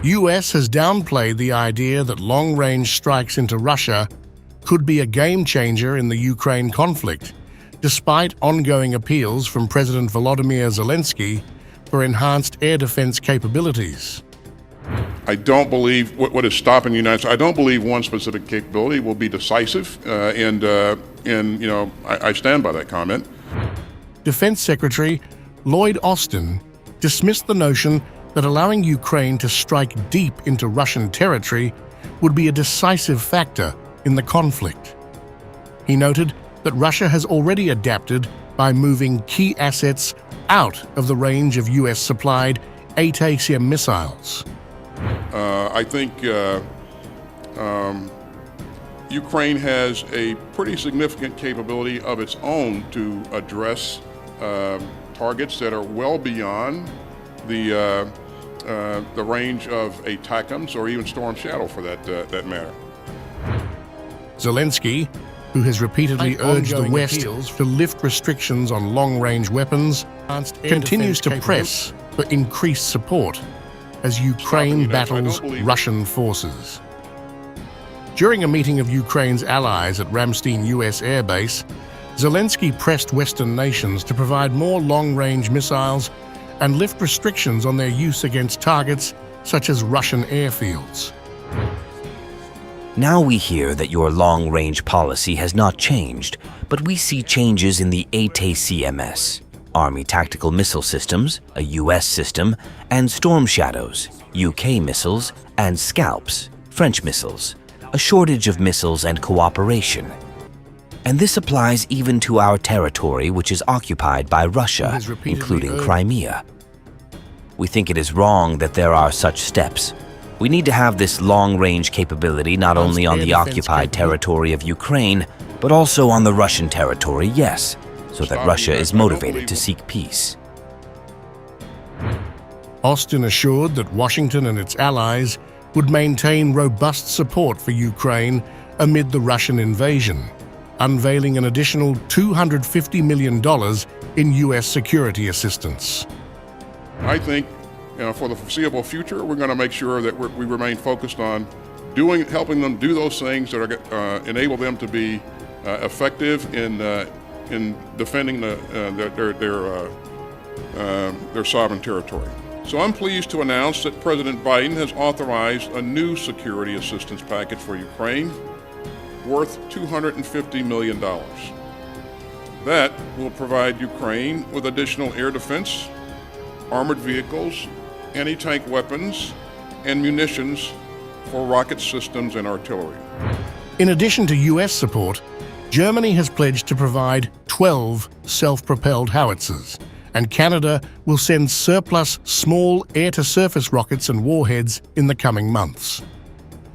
US has downplayed the idea that long-range strikes into Russia could be a game-changer in the Ukraine conflict, despite ongoing appeals from President Volodymyr Zelensky for enhanced air defense capabilities. I don't believe what is stopping the United States. I don't believe one specific capability will be decisive, and I stand by that comment. Defense Secretary Lloyd Austin dismissed the notion that allowing Ukraine to strike deep into Russian territory would be a decisive factor in the conflict. He noted that Russia has already adapted by moving key assets out of the range of US-supplied ATACMS missiles. I think Ukraine has a pretty significant capability of its own to address targets that are well beyond the range of ATACMS or even Storm Shadow for that matter. Zelensky, who has repeatedly urged the West to lift restrictions on long-range weapons, continues to press for increased support as Ukraine battles Russian forces. During a meeting of Ukraine's allies at Ramstein US Air Base, Zelensky pressed Western nations to provide more long-range missiles and lift restrictions on their use against targets such as Russian airfields. Now we hear that your long-range policy has not changed, but we see changes in the ATACMS, Army Tactical Missile Systems, a US system, and Storm Shadows, UK missiles, and Scalps, French missiles, a shortage of missiles and cooperation. And this applies even to our territory, which is occupied by Russia, including Crimea. We think it is wrong that there are such steps. We need to have this long-range capability not only on the occupied territory of Ukraine, but also on the Russian territory, yes, so that Russia is motivated to seek peace. Austin assured that Washington and its allies would maintain robust support for Ukraine amid the Russian invasion, unveiling an additional $250 million in US security assistance. I think for the foreseeable future, we're going to make sure that we remain focused on helping them do those things that are enable them to be effective in defending their sovereign territory. So I'm pleased to announce that President Biden has authorized a new security assistance package for Ukraine worth $250 million. That will provide Ukraine with additional air defense, armored vehicles, anti-tank weapons, and munitions for rocket systems and artillery. In addition to US support, Germany has pledged to provide 12 self-propelled howitzers, and Canada will send surplus small air-to-surface rockets and warheads in the coming months.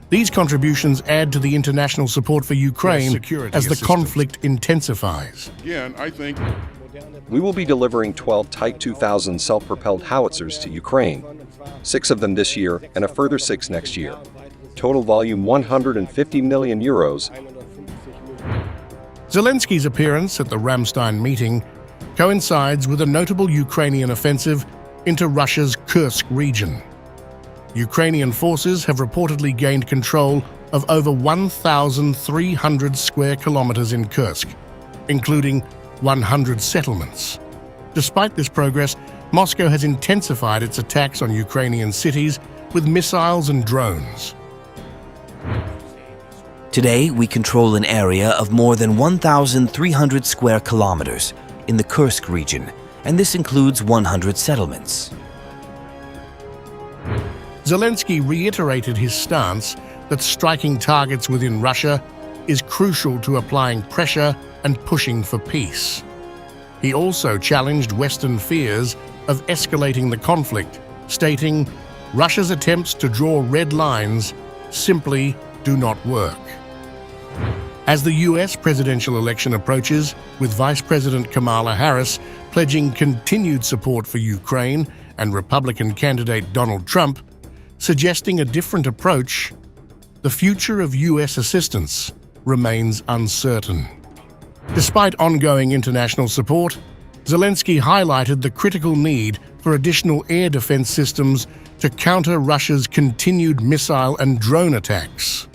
These contributions add to the international support for Ukraine as the conflict intensifies. Again, I think we will be delivering 12 Type 2000 self-propelled howitzers to Ukraine, 6 of them this year and a further 6 next year. Total volume 150 million euros. Zelensky's appearance at the Ramstein meeting coincides with a notable Ukrainian offensive into Russia's Kursk region. Ukrainian forces have reportedly gained control of over 1,300 square kilometers in Kursk, including 100 settlements. Despite this progress, Moscow has intensified its attacks on Ukrainian cities with missiles and drones. Today, we control an area of more than 1,300 square kilometers in the Kursk region, and this includes 100 settlements. Zelensky reiterated his stance that striking targets within Russia is crucial to applying pressure and pushing for peace. He also challenged Western fears of escalating the conflict, stating, "Russia's attempts to draw red lines simply do not work." As the US presidential election approaches, with Vice President Kamala Harris pledging continued support for Ukraine and Republican candidate Donald Trump suggesting a different approach, the future of US assistance remains uncertain. Despite ongoing international support, Zelensky highlighted the critical need for additional air defense systems to counter Russia's continued missile and drone attacks.